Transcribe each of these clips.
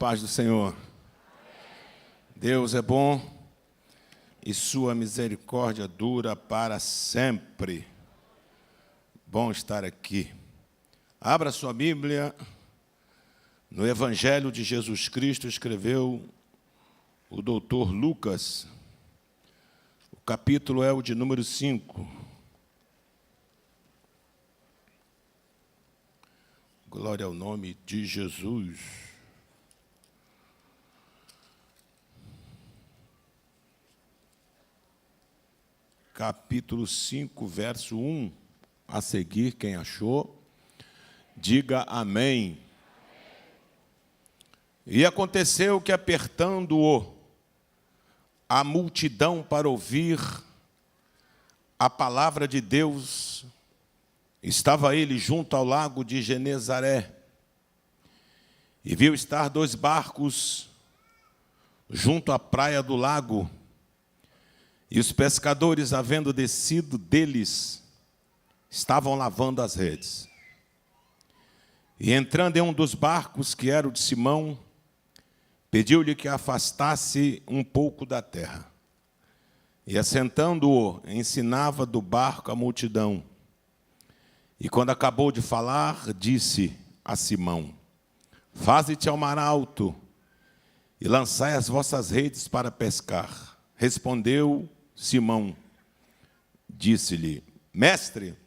paz do Senhor. Deus é bom e sua misericórdia dura para sempre. Bom estar aqui. Abra sua Bíblia. No Evangelho de Jesus Cristo escreveu o doutor Lucas. O capítulo é o de número 5. Glória ao nome de Jesus. Capítulo 5, verso 1. A seguir, quem achou, diga amém. E aconteceu que, apertando-o a multidão para ouvir a palavra de Deus, estava ele junto ao lago de Genezaré, e viu estar 2 barcos junto à praia do lago, e os pescadores, havendo descido deles, estavam lavando as redes. E entrando em um dos barcos, que era o de Simão, pediu-lhe que afastasse um pouco da terra. E assentando-o, ensinava do barco a multidão. E quando acabou de falar, disse a Simão: faze-te ao mar alto e lançai as vossas redes para pescar. Respondeu Simão, disse-lhe: mestre,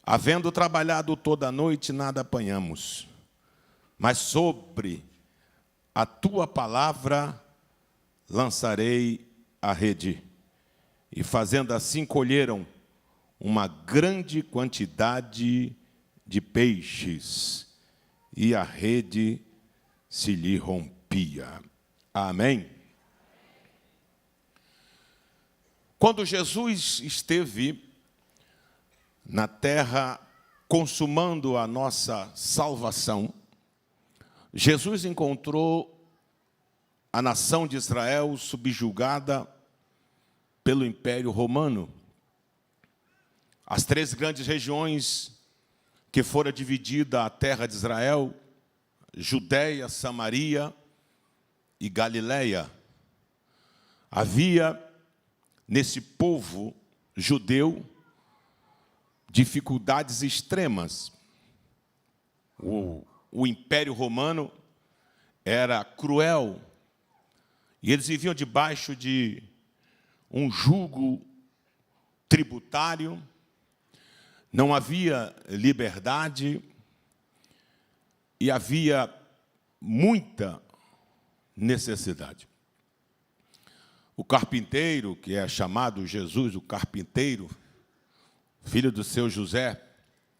havendo trabalhado toda a noite, nada apanhamos, mas sobre a tua palavra lançarei a rede. E fazendo assim, colheram uma grande quantidade de peixes, e a rede se lhe rompia. Amém? Quando Jesus esteve na terra consumando a nossa salvação, Jesus encontrou a nação de Israel subjugada pelo Império Romano. As 3 grandes regiões que fora dividida a terra de Israel: Judeia, Samaria e Galileia. Havia nesse povo judeu dificuldades extremas. O Império Romano era cruel e eles viviam debaixo de um jugo tributário. Não havia liberdade e havia muita necessidade. O carpinteiro, que é chamado Jesus, o carpinteiro, filho do seu José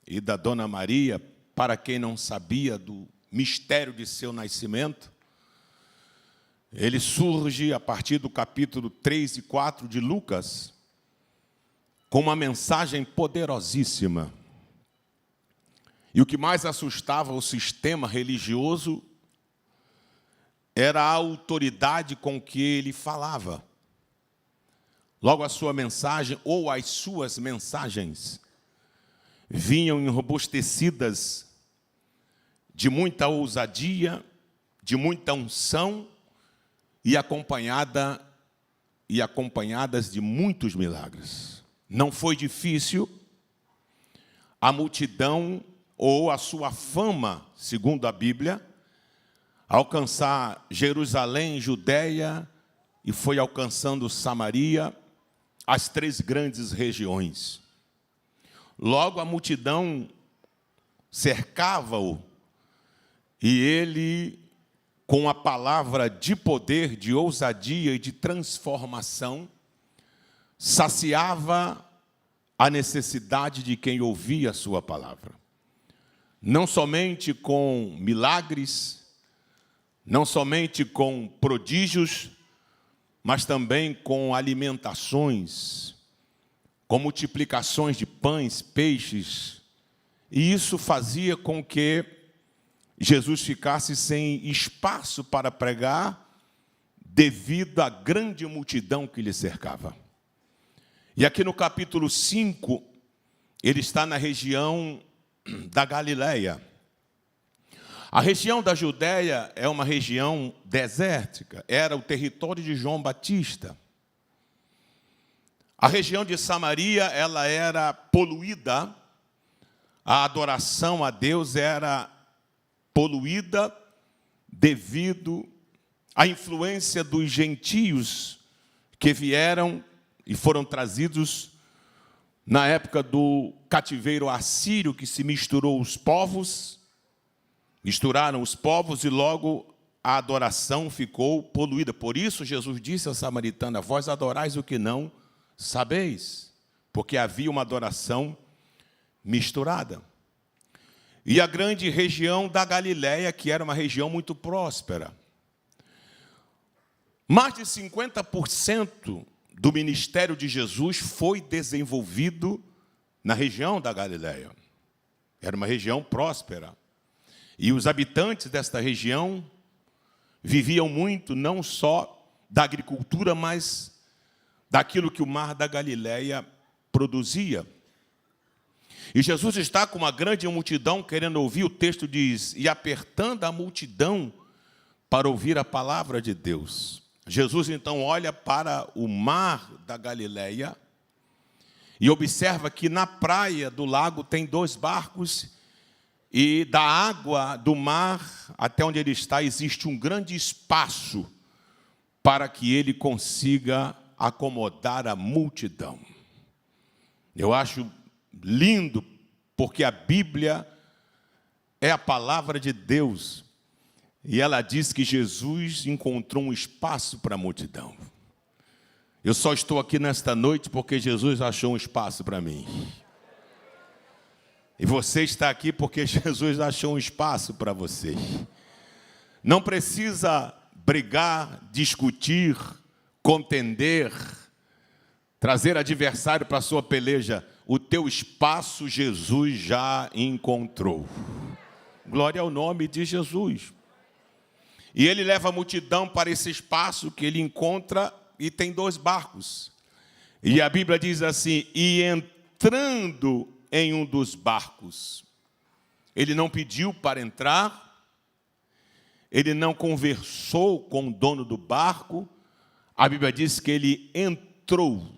e da dona Maria, para quem não sabia do mistério de seu nascimento, ele surge a partir do capítulo 3 e 4 de Lucas, com uma mensagem poderosíssima. E o que mais assustava o sistema religioso era a autoridade com que ele falava. Logo, a sua mensagem, ou as suas mensagens, vinham enrobustecidas de muita ousadia, de muita unção, e acompanhadas de muitos milagres. Não foi difícil a multidão ou a sua fama, segundo a Bíblia, alcançar Jerusalém, Judeia, e foi alcançando Samaria, as 3 grandes regiões. Logo, a multidão cercava-o, e ele, com a palavra de poder, de ousadia e de transformação, saciava a necessidade de quem ouvia a sua palavra. Não somente com milagres, não somente com prodígios, mas também com alimentações, com multiplicações de pães, peixes. E isso fazia com que Jesus ficasse sem espaço para pregar, devido à grande multidão que lhe cercava. E aqui no capítulo 5, ele está na região da Galileia. A região da Judéia é uma região desértica, era o território de João Batista. A região de Samaria, ela era poluída, a adoração a Deus era poluída devido à influência dos gentios que vieram e foram trazidos na época do cativeiro assírio, que se misturaram os povos e logo a adoração ficou poluída. Por isso Jesus disse à samaritana: vós adorais o que não sabeis, porque havia uma adoração misturada. E a grande região da Galileia, que era uma região muito próspera. Mais de 50% do ministério de Jesus foi desenvolvido na região da Galileia. Era uma região próspera. E os habitantes desta região viviam muito, não só da agricultura, mas daquilo que o mar da Galileia produzia. E Jesus está com uma grande multidão querendo ouvir. O texto diz: e apertando a multidão para ouvir a palavra de Deus. Jesus então olha para o mar da Galileia e observa que na praia do lago tem 2 barcos, e da água do mar até onde ele está existe um grande espaço para que ele consiga acomodar a multidão. Eu acho lindo, porque a Bíblia é a palavra de Deus. E ela diz que Jesus encontrou um espaço para a multidão. Eu só estou aqui nesta noite porque Jesus achou um espaço para mim. E você está aqui porque Jesus achou um espaço para você. Não precisa brigar, discutir, contender, trazer adversário para a sua peleja. O teu espaço Jesus já encontrou. Glória ao nome de Jesus. E ele leva a multidão para esse espaço que ele encontra, e tem 2 barcos. E a Bíblia diz assim: e entrando em um dos barcos, ele não pediu para entrar, ele não conversou com o dono do barco, a Bíblia diz que ele entrou.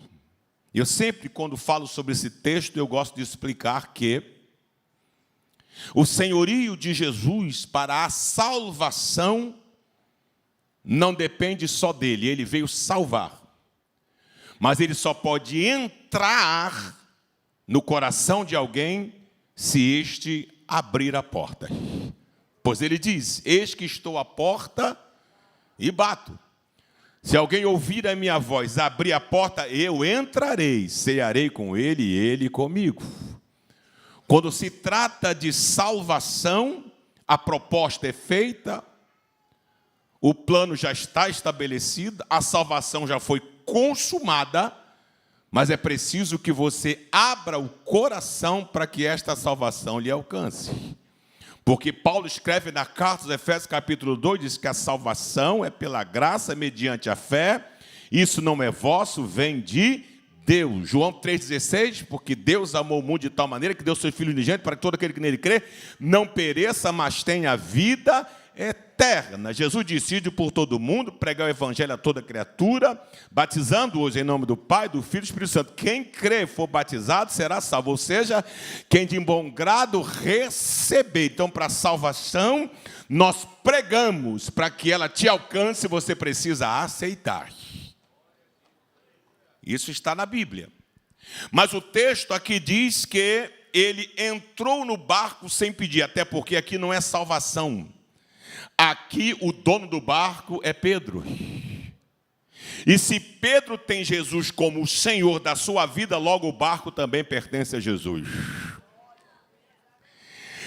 Eu sempre, quando falo sobre esse texto, eu gosto de explicar que o senhorio de Jesus para a salvação não depende só dele, ele veio salvar. Mas ele só pode entrar no coração de alguém se este abrir a porta. Pois ele diz: eis que estou à porta e bato. Se alguém ouvir a minha voz, abrir a porta, eu entrarei, cearei com ele e ele comigo. Quando se trata de salvação, a proposta é feita, o plano já está estabelecido, a salvação já foi consumada, mas é preciso que você abra o coração para que esta salvação lhe alcance. Porque Paulo escreve na carta aos Efésios, capítulo 2, diz que a salvação é pela graça, mediante a fé. Isso não é vosso, vem de Deus. João 3,16, porque Deus amou o mundo de tal maneira que deu seu Filho unigênito para que todo aquele que nele crê não pereça, mas tenha vida eterna. Jesus disse: ide por todo mundo, pregar o evangelho a toda criatura, batizando-os em nome do Pai, do Filho e do Espírito Santo. Quem crê e for batizado será salvo, ou seja, quem de bom grado receber. Então, para a salvação, nós pregamos, para que ela te alcance, você precisa aceitar. Isso está na Bíblia. Mas o texto aqui diz que ele entrou no barco sem pedir, até porque aqui não é salvação. Aqui o dono do barco é Pedro. E se Pedro tem Jesus como o Senhor da sua vida, logo o barco também pertence a Jesus.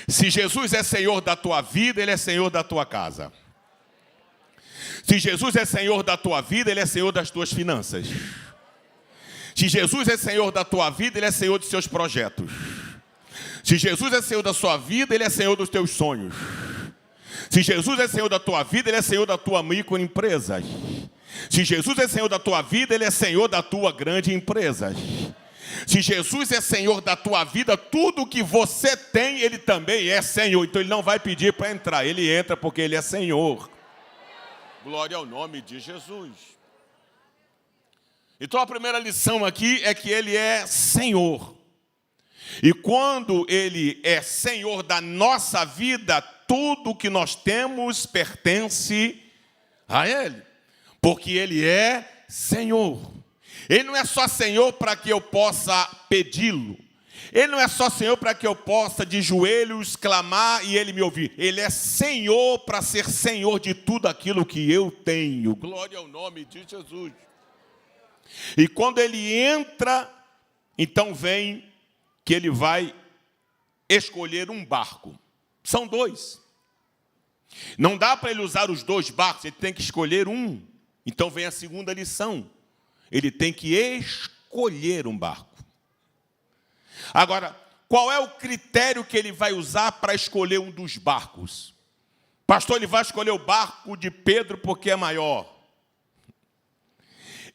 Se Jesus é Senhor da tua vida, Ele é Senhor da tua casa. Se Jesus é Senhor da tua vida, Ele é Senhor das tuas finanças. Se Jesus é Senhor da tua vida, Ele é Senhor dos seus projetos. Se Jesus é Senhor da sua vida, Ele é Senhor dos teus sonhos. Se Jesus é Senhor da tua vida, Ele é Senhor da tua microempresa. Se Jesus é Senhor da tua vida, Ele é Senhor da tua grande empresa. Se Jesus é Senhor da tua vida, tudo que você tem, Ele também é Senhor. Então Ele não vai pedir para entrar, Ele entra porque Ele é Senhor. Glória ao nome de Jesus. Então a primeira lição aqui é que Ele é Senhor. E quando Ele é Senhor da nossa vida, tudo que nós temos pertence a Ele. Porque Ele é Senhor. Ele não é só Senhor para que eu possa pedi-lo. Ele não é só Senhor para que eu possa de joelhos clamar e Ele me ouvir. Ele é Senhor para ser Senhor de tudo aquilo que eu tenho. Glória ao nome de Jesus. E quando Ele entra, então vem que Ele vai escolher um barco. São dois. Não dá para Ele usar os dois barcos, Ele tem que escolher um. Então vem a segunda lição. Ele tem que escolher um barco. Agora, qual é o critério que ele vai usar para escolher um dos barcos? Pastor, ele vai escolher o barco de Pedro porque é maior.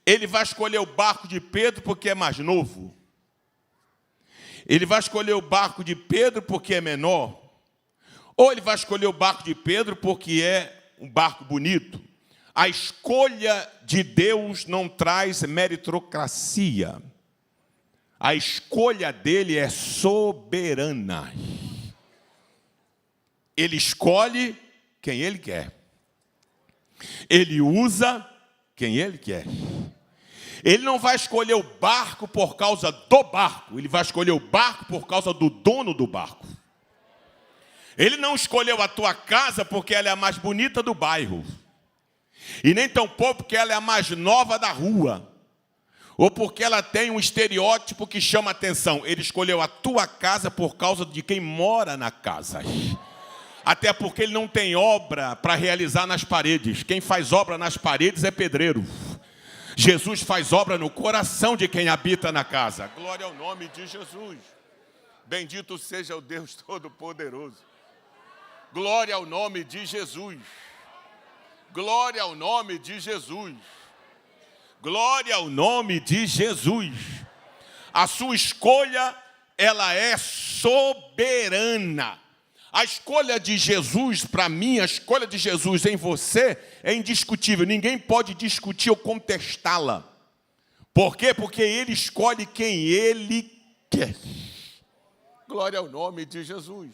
Ele vai escolher o barco de Pedro porque é mais novo. Ele vai escolher o barco de Pedro porque é menor. Ou ele vai escolher o barco de Pedro porque é um barco bonito. A escolha de Deus não traz meritocracia. A escolha dele é soberana. Ele escolhe quem ele quer. Ele usa quem ele quer. Ele não vai escolher o barco por causa do barco. Ele vai escolher o barco por causa do dono do barco. Ele não escolheu a tua casa porque ela é a mais bonita do bairro. E nem tampouco porque ela é a mais nova da rua. Ou porque ela tem um estereótipo que chama atenção. Ele escolheu a tua casa por causa de quem mora na casa. Até porque ele não tem obra para realizar nas paredes. Quem faz obra nas paredes é pedreiro. Jesus faz obra no coração de quem habita na casa. Glória ao nome de Jesus. Bendito seja o Deus Todo-Poderoso. Glória ao nome de Jesus. Glória ao nome de Jesus. Glória ao nome de Jesus. A sua escolha, ela é soberana. A escolha de Jesus, para mim, a escolha de Jesus em você é indiscutível. Ninguém pode discutir ou contestá-la. Por quê? Porque Ele escolhe quem Ele quer. Glória ao nome de Jesus.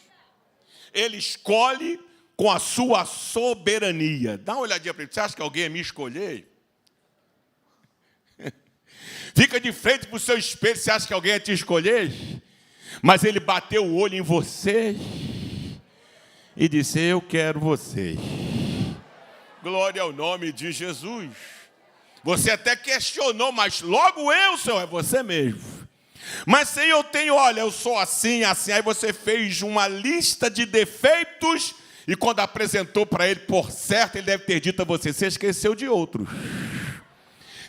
Ele escolhe com a sua soberania. Dá uma olhadinha para ele. Você acha que alguém ia me escolher? Fica de frente para o seu espelho. Você acha que alguém ia te escolher? Mas ele bateu o olho em você e disse: eu quero você. Glória ao nome de Jesus. Você até questionou, mas logo eu, Senhor, é você mesmo. Mas Senhor, eu tenho, olha, eu sou assim, assim. Aí você fez uma lista de defeitos. E quando apresentou para ele, por certo, ele deve ter dito a você: você esqueceu de outros.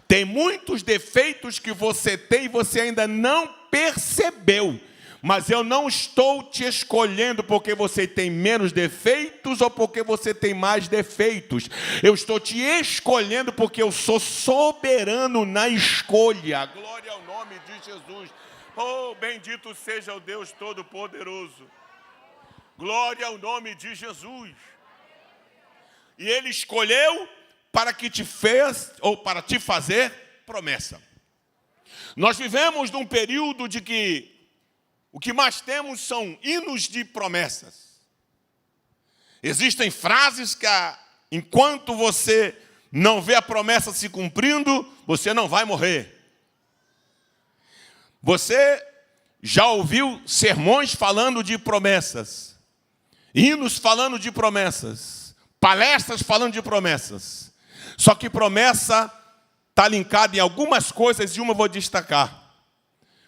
Tem muitos defeitos que você tem e você ainda não percebeu. Mas eu não estou te escolhendo porque você tem menos defeitos ou porque você tem mais defeitos. Eu estou te escolhendo porque eu sou soberano na escolha. Glória ao nome de Jesus. Oh, bendito seja o Deus Todo-Poderoso. Glória ao nome de Jesus. E Ele escolheu para que te fez, ou para te fazer promessa. Nós vivemos num período de que o que mais temos são hinos de promessas. Existem frases que, enquanto você não vê a promessa se cumprindo, você não vai morrer. Você já ouviu sermões falando de promessas, hinos falando de promessas, palestras falando de promessas. Só que promessa está linkada em algumas coisas e uma eu vou destacar.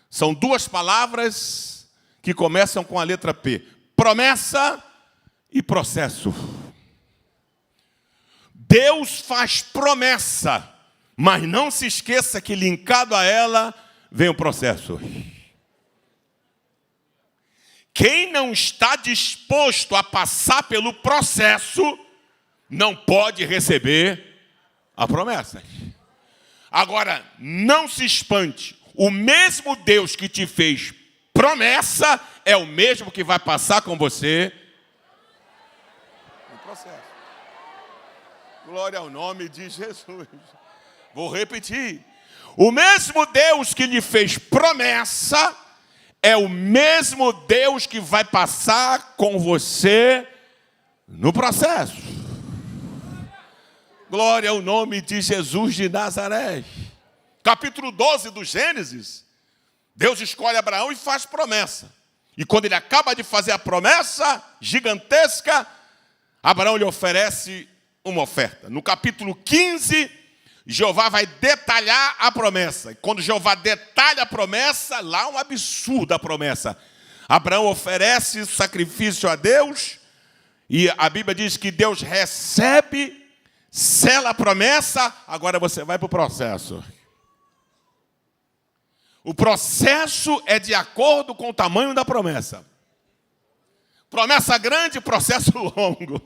São duas palavras que começam com a letra P. Promessa e processo. Deus faz promessa, mas não se esqueça que linkado a ela vem o processo. Quem não está disposto a passar pelo processo não pode receber a promessa. Agora, não se espante. o mesmo Deus que te fez promessa é o mesmo que vai passar com você no processo. Glória ao nome de Jesus. Vou repetir. O mesmo Deus que lhe fez promessa é o mesmo Deus que vai passar com você no processo. Glória ao nome de Jesus de Nazaré. Capítulo 12 do Gênesis. Deus escolhe Abraão e faz promessa. E quando ele acaba de fazer a promessa gigantesca, Abraão lhe oferece uma oferta. No capítulo 15, Jeová vai detalhar a promessa. E quando Jeová detalha a promessa, lá um absurdo a promessa. Abraão oferece sacrifício a Deus, e a Bíblia diz que Deus recebe, sela a promessa, agora você vai para o processo. O processo é de acordo com o tamanho da promessa. Promessa grande, processo longo.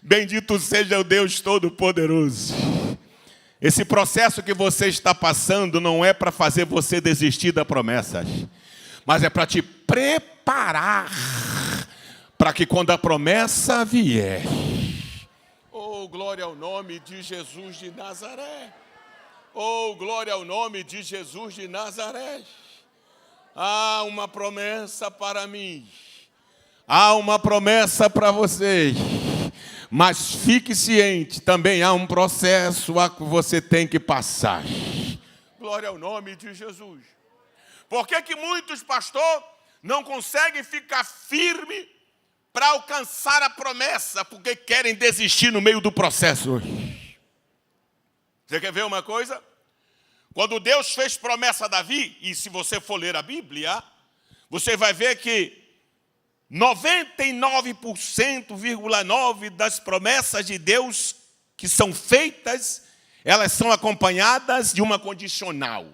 Bendito seja o Deus Todo-Poderoso. Esse processo que você está passando não é para fazer você desistir da promessa, mas é para te preparar para que quando a promessa vier, oh, glória ao nome de Jesus de Nazaré. Oh, glória ao nome de Jesus de Nazaré. Há uma promessa para mim. Há uma promessa para vocês. Mas fique ciente, também há um processo a que você tem que passar. Glória ao nome de Jesus. Por que muitos, pastor, não conseguem ficar firmes para alcançar a promessa? Porque querem desistir no meio do processo. Você quer ver uma coisa? Quando Deus fez promessa a Davi, e se você for ler a Bíblia, você vai ver que 99,9% das promessas de Deus que são feitas, elas são acompanhadas de uma condicional.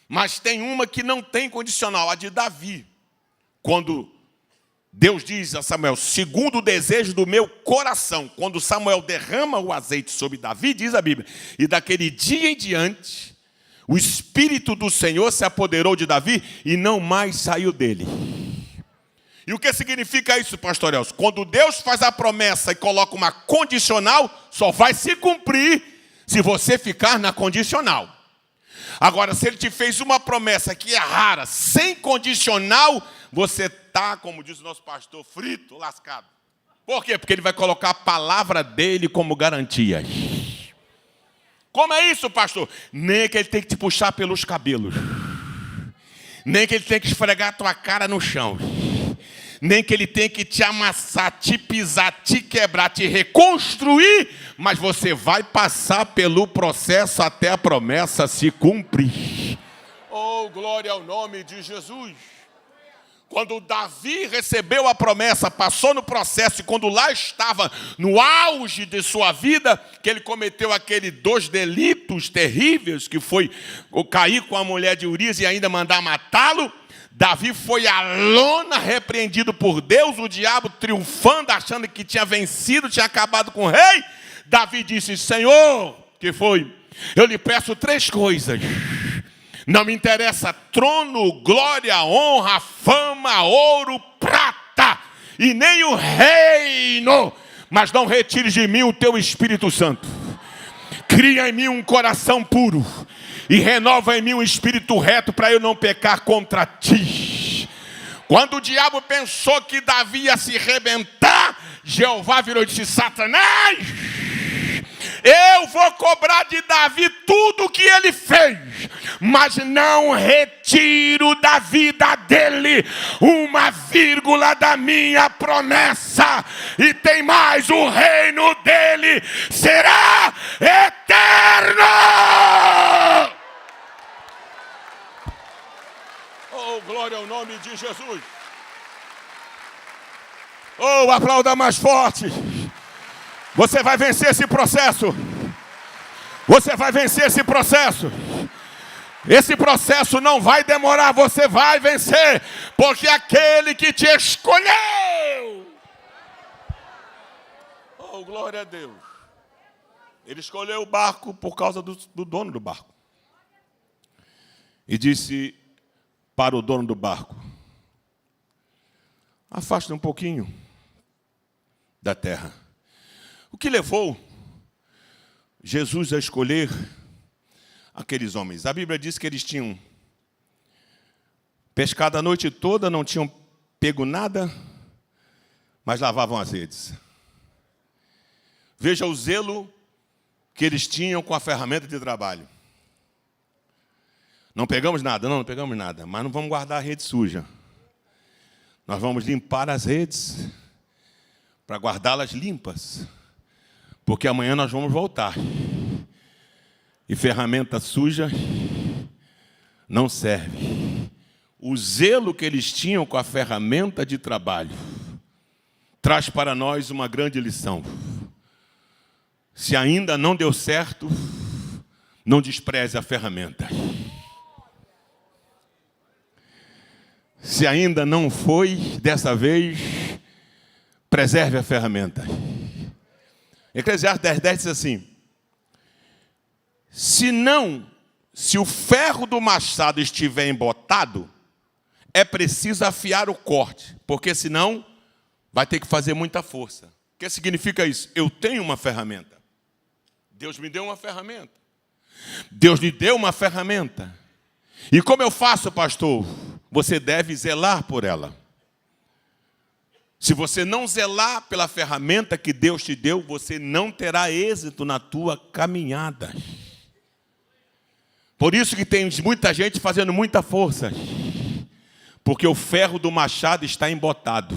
Mas tem uma que não tem condicional, a de Davi. Quando Deus diz a Samuel, segundo o desejo do meu coração, quando Samuel derrama o azeite sobre Davi, diz a Bíblia, e daquele dia em diante, o Espírito do Senhor se apoderou de Davi e não mais saiu dele. E o que significa isso, pastor Elcio? Quando Deus faz a promessa e coloca uma condicional, só vai se cumprir se você ficar na condicional. Agora, se ele te fez uma promessa que é rara, sem condicional, você está, como diz o nosso pastor, frito, lascado. Por quê? Porque ele vai colocar a palavra dele como garantia. Como é isso, pastor? Nem que ele tem que te puxar pelos cabelos. Nem que ele tem que esfregar a tua cara no chão. Nem que ele tem que te amassar, te pisar, te quebrar, te reconstruir, mas você vai passar pelo processo até a promessa se cumprir. Oh, glória ao nome de Jesus. Quando Davi recebeu a promessa, passou no processo, e quando lá estava no auge de sua vida, que ele cometeu aqueles 2 delitos terríveis, que foi cair com a mulher de Urias e ainda mandar matá-lo, Davi foi à lona, repreendido por Deus, o diabo triunfando, achando que tinha vencido, tinha acabado com o rei. Davi disse, Senhor, que foi? Eu lhe peço 3 coisas. Não me interessa trono, glória, honra, fama, ouro, prata, e nem o reino, mas não retires de mim o teu Espírito Santo. Cria em mim um coração puro e renova em mim um espírito reto para eu não pecar contra ti. Quando o diabo pensou que Davi ia se rebentar, Jeová virou e disse, Satanás, eu vou cobrar de Davi tudo o que ele fez, mas não retiro da vida dele uma vírgula da minha promessa. E tem mais, o reino dele será eterno. Oh, glória ao nome de Jesus. Oh, aplauda mais forte. Você vai vencer esse processo. Você vai vencer esse processo. Esse processo não vai demorar, você vai vencer, porque aquele que te escolheu. Oh, glória a Deus. Ele escolheu o barco por causa do dono do barco. e disse para o dono do barco: afaste um pouquinho da terra. O que levou Jesus a escolher aqueles homens? A Bíblia diz que eles tinham pescado a noite toda, não tinham pego nada, mas lavavam as redes. Veja o zelo que eles tinham com a ferramenta de trabalho. Não pegamos nada, não pegamos nada, mas não vamos guardar a rede suja. Nós vamos limpar as redes para guardá-las limpas, porque amanhã nós vamos voltar. E ferramenta suja não serve. O zelo que eles tinham com a ferramenta de trabalho traz para nós uma grande lição. Se ainda não deu certo, não despreze a ferramenta. Se ainda não foi, dessa vez, preserve a ferramenta. Eclesiastes 10:10 diz assim: se o ferro do machado estiver embotado, é preciso afiar o corte, porque senão vai ter que fazer muita força. O que significa isso? Eu tenho uma ferramenta. Deus me deu uma ferramenta. Deus lhe deu uma ferramenta. E como eu faço, pastor? Você deve zelar por ela. Se você não zelar pela ferramenta que Deus te deu, você não terá êxito na tua caminhada. Por isso que tem muita gente fazendo muita força, porque o ferro do machado está embotado.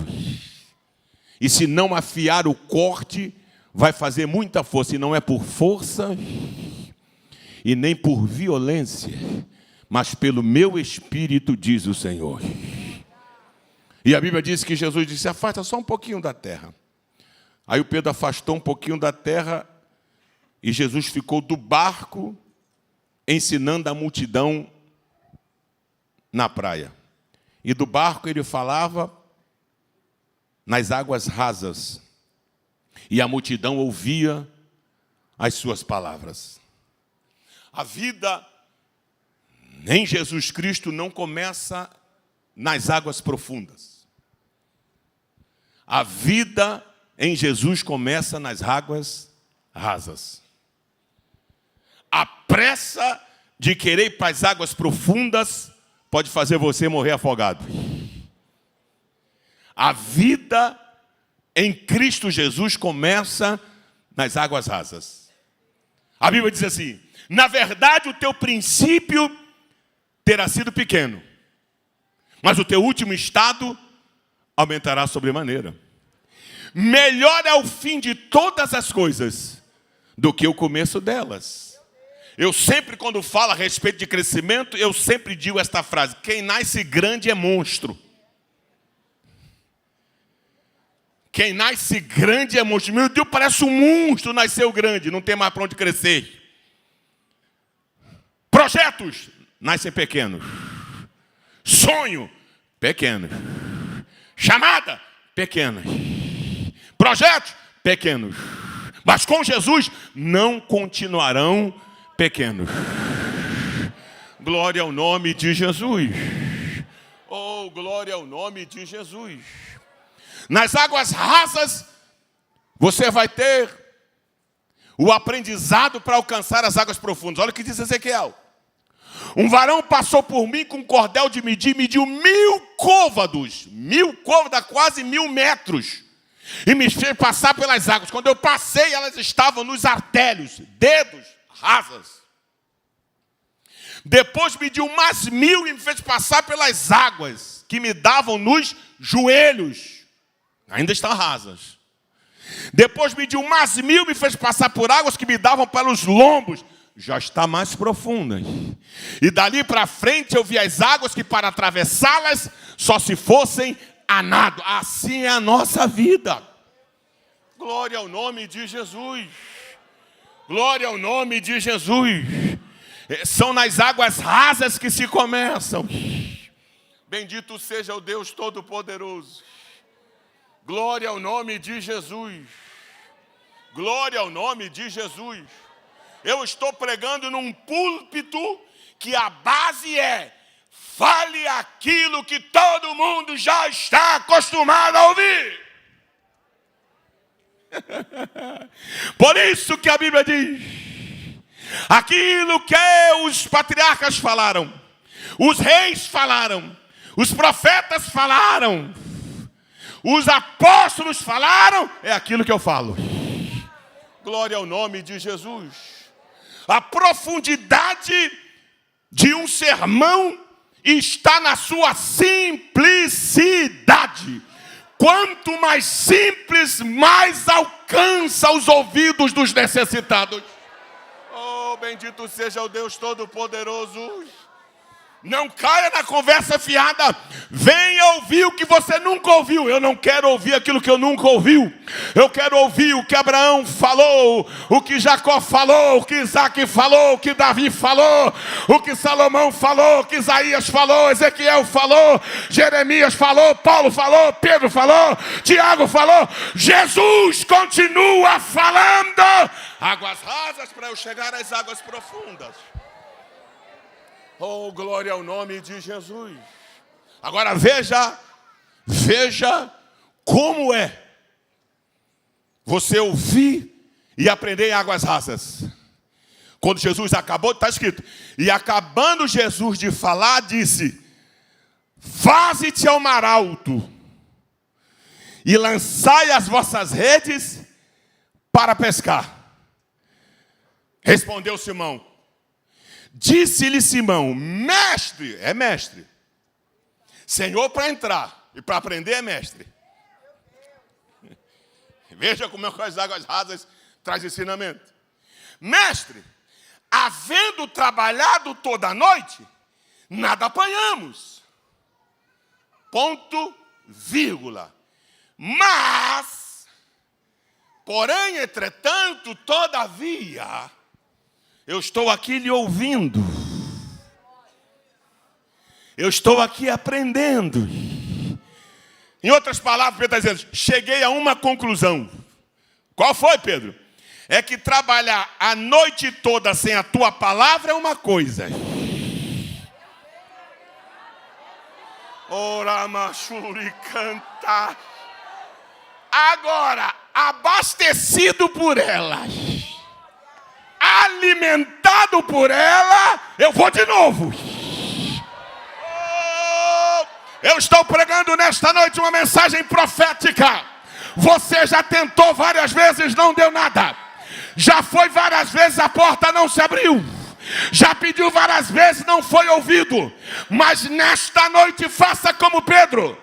E se não afiar o corte, vai fazer muita força. E não é por força e nem por violência, mas pelo meu espírito, diz o Senhor. E a Bíblia diz que Jesus disse: afasta só um pouquinho da terra. Aí o Pedro afastou um pouquinho da terra e Jesus ficou do barco ensinando a multidão na praia. E do barco ele falava nas águas rasas. E a multidão ouvia as suas palavras. A vida em Jesus Cristo não começa nas águas profundas. A vida em Jesus começa nas águas rasas. A pressa de querer ir para as águas profundas pode fazer você morrer afogado. A vida em Cristo Jesus começa nas águas rasas. A Bíblia diz assim: na verdade o teu princípio terá sido pequeno, mas o teu último estado aumentará sobremaneira. Melhor é o fim de todas as coisas do que o começo delas. Eu sempre, quando falo a respeito de crescimento, eu sempre digo esta frase: quem nasce grande é monstro. Quem nasce grande é monstro. Meu Deus, parece um monstro, nasceu grande, não tem mais para onde crescer. Projetos nascem pequenos. Sonho, pequeno. Chamada, pequena. Projetos, pequenos. Mas com Jesus, não continuarão pequenos. Glória ao nome de Jesus. Oh, glória ao nome de Jesus. Nas águas rasas, você vai ter o aprendizado para alcançar as águas profundas. Olha o que diz Ezequiel: um varão passou por mim com um cordel de medir, mediu 1000 côvados. 1000 côvados dá quase 1000 metros. E me fez passar pelas águas. Quando eu passei, elas estavam nos artérios, dedos rasas. Depois mediu mais 1000 e me fez passar pelas águas, que me davam nos joelhos. Ainda estão rasas. Depois mediu mais 1000 e me fez passar por águas que me davam pelos lombos. Já está mais profunda. E dali para frente eu vi as águas que para atravessá-las só se fossem a nado. Assim é a nossa vida. Glória ao nome de Jesus. Glória ao nome de Jesus. São nas águas rasas que se começam. Bendito seja o Deus Todo-Poderoso. Glória ao nome de Jesus. Glória ao nome de Jesus. Eu estou pregando num púlpito que a base é: fale aquilo que todo mundo já está acostumado a ouvir. Por isso que a Bíblia diz: aquilo que os patriarcas falaram, os reis falaram, os profetas falaram, os apóstolos falaram, é aquilo que eu falo. Glória ao nome de Jesus. A profundidade de um sermão está na sua simplicidade. Quanto mais simples, mais alcança os ouvidos dos necessitados. Oh, bendito seja o Deus Todo-Poderoso. Não caia na conversa fiada. Venha ouvir o que você nunca ouviu. Eu não quero ouvir aquilo que eu nunca ouviu. Eu quero ouvir o que Abraão falou, o que Jacó falou, o que Isaac falou, o que Davi falou, o que Salomão falou, o que Isaías falou, Ezequiel falou, Jeremias falou, Paulo falou, Pedro falou, Tiago falou. Jesus continua falando. Águas rasas para eu chegar às águas profundas. Oh, glória ao nome de Jesus. Agora veja como é você ouvir e aprender em águas rasas. Quando Jesus acabou, está escrito: e acabando Jesus de falar, disse: faze-te ao mar alto e lançai as vossas redes para pescar. Respondeu Simão. Disse-lhe Simão: mestre, é mestre. Senhor para entrar e para aprender é mestre. Veja como é que as águas rasas traz ensinamento. Mestre, havendo trabalhado toda a noite, nada apanhamos. Ponto, vírgula. Mas, porém, entretanto, todavia, eu estou aqui lhe ouvindo. Eu estou aqui aprendendo. Em outras palavras, Pedro está dizendo: cheguei a uma conclusão. Qual foi, Pedro? É que trabalhar a noite toda sem a tua palavra é uma coisa. Ora, machuri, canta. Agora, abastecido por elas, alimentado por ela, eu vou de novo. Eu estou pregando nesta noite uma mensagem profética. Você já tentou várias vezes, não deu nada. Já foi várias vezes, a porta não se abriu. Já pediu várias vezes, não foi ouvido. Mas nesta noite faça como Pedro.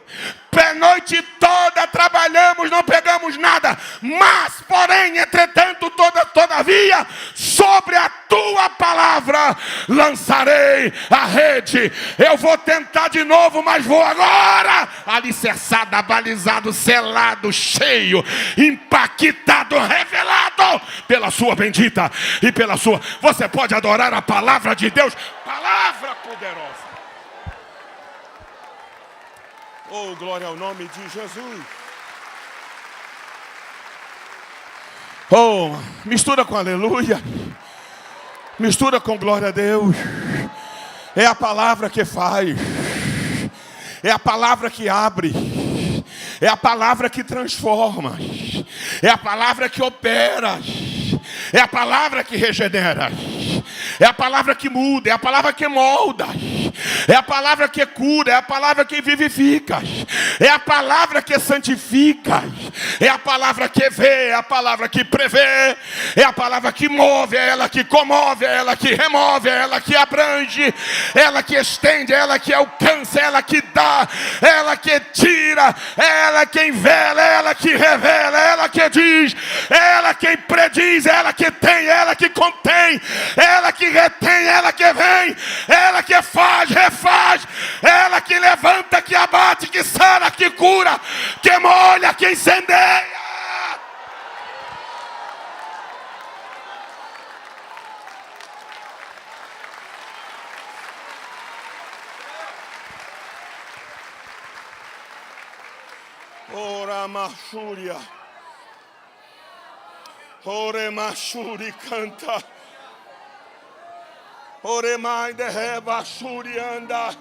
A noite toda trabalhamos, não pegamos nada. Mas, porém, entretanto, todavia, sobre a tua palavra lançarei a rede. Eu vou tentar de novo, mas vou agora. Alicerçado, abalizado, selado, cheio, impactado, revelado pela sua bendita e pela sua. Você pode adorar a palavra de Deus, palavra poderosa. Oh, glória ao nome de Jesus. Oh, mistura com aleluia. Mistura com glória a Deus. É a palavra que faz. É a palavra que abre. É a palavra que transforma. É a palavra que opera. É a palavra que regenera. É a palavra que muda. É a palavra que molda. É a palavra que cura. É a palavra que vivifica. É a palavra que santifica. É a palavra que vê. É a palavra que prevê. É a palavra que move. É ela que comove. É ela que remove. É ela que abrange. É ela que estende. É ela que alcança. É ela que dá. É ela que tira. É ela quem vela. É ela que revela. É ela que diz. É ela quem prediz. É ela que tem. É ela que contém. É ela que retém. É ela que vem. É ela que faz, refaz. É ela que levanta, que abate, que sara, que cura, que molha, que incendeia. Ora machúria. Ore machuri canta. Oremai de reba shurianda.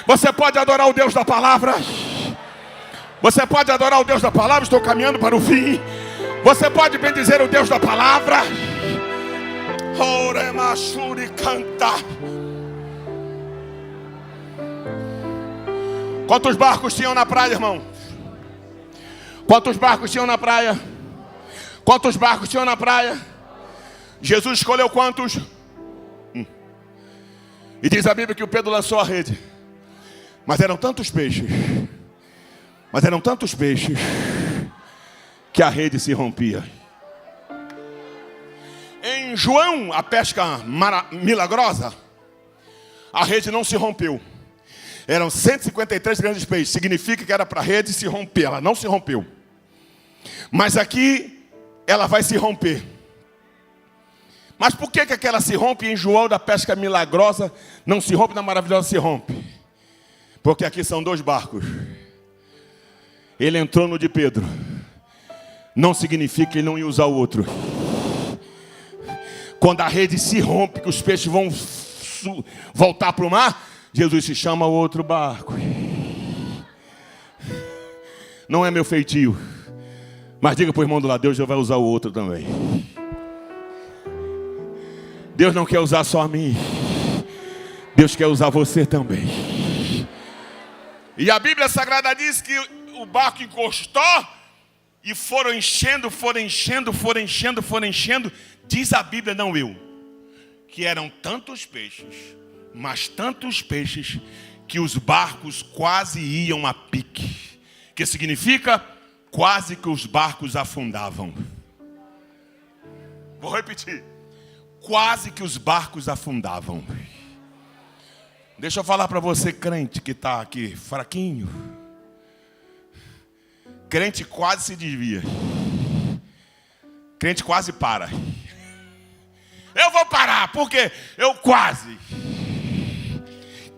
Você pode adorar o Deus da palavra. Você pode adorar o Deus da palavra. Estou caminhando para o fim. Você pode bendizer o Deus da palavra. Oremashuri canta. Quantos barcos tinham na praia, irmão? Quantos barcos tinham na praia? Quantos barcos tinham na praia? Jesus escolheu quantos? E diz a Bíblia que o Pedro lançou a rede. Mas eram tantos peixes. Que a rede se rompia. Em João, a pesca milagrosa, a rede não se rompeu. Eram 153 grandes peixes. Significa que era para a rede se romper. Ela não se rompeu. Mas aqui, ela vai se romper. Mas por que aquela se rompe em João da pesca milagrosa não se rompe, na maravilhosa se rompe? Porque aqui são dois barcos. Ele entrou no de Pedro. Não significa que ele não ia usar o outro. Quando a rede se rompe, que os peixes vão voltar para o mar, Jesus se chama o outro barco. Não é meu feitio. Mas diga para o irmão do lado, Deus já vai usar o outro também. Deus não quer usar só a mim. Deus quer usar você também. E a Bíblia Sagrada diz que o barco encostou e foram enchendo. Diz a Bíblia, não eu, que eram tantos peixes, mas tantos peixes, que os barcos quase iam a pique. Que significa quase que os barcos afundavam. Vou repetir. Quase que os barcos afundavam. Deixa eu falar para você, crente, que está aqui fraquinho. Crente quase se desvia. Crente quase para. Eu vou parar, porque eu quase.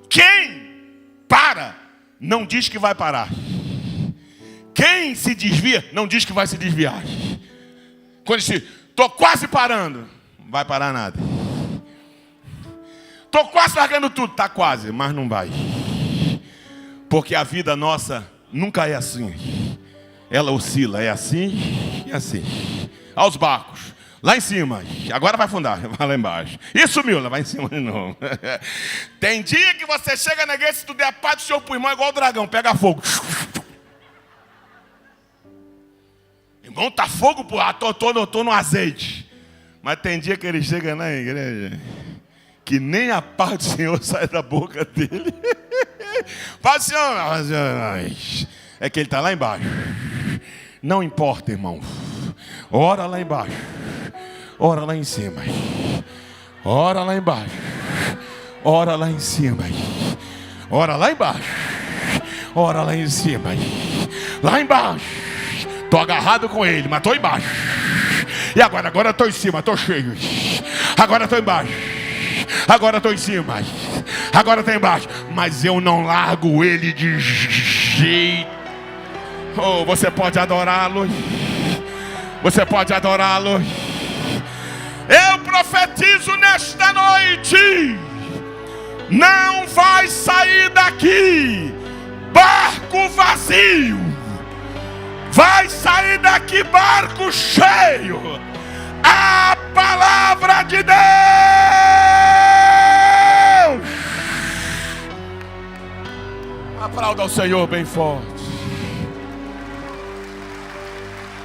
Quem para, não diz que vai parar. Quem se desvia, não diz que vai se desviar. Quando diz, estou quase parando. Vai parar nada. Estou quase largando tudo. Está quase, mas não vai. Porque a vida nossa nunca é assim. Ela oscila, é assim e assim. Aos barcos, lá em cima. Agora vai afundar, vai lá embaixo. E sumiu, lá vai em cima de novo. Tem dia que você chega na igreja, se tu der a paz do Senhor pro irmão, é igual o dragão, pega fogo. Irmão, tá fogo, pô. Tô no azeite. Mas tem dia que ele chega na igreja que nem a paz do Senhor sai da boca dele. Paz do Senhor. É que ele está lá embaixo. Não importa, irmão. Ora lá embaixo. Ora lá em cima. Ora lá embaixo. Ora lá em cima. Ora lá embaixo. Ora lá em cima. Lá embaixo. Estou agarrado com ele, mas estou embaixo. E agora estou em cima, estou cheio. Agora estou embaixo. Agora estou em cima. Agora estou embaixo. Mas eu não largo ele de jeito. Oh, você pode adorá-lo. Você pode adorá-lo. Eu profetizo nesta noite. Não vai sair daqui barco vazio. Vai sair daqui barco cheio. A palavra de Deus. Aplauda ao Senhor bem forte.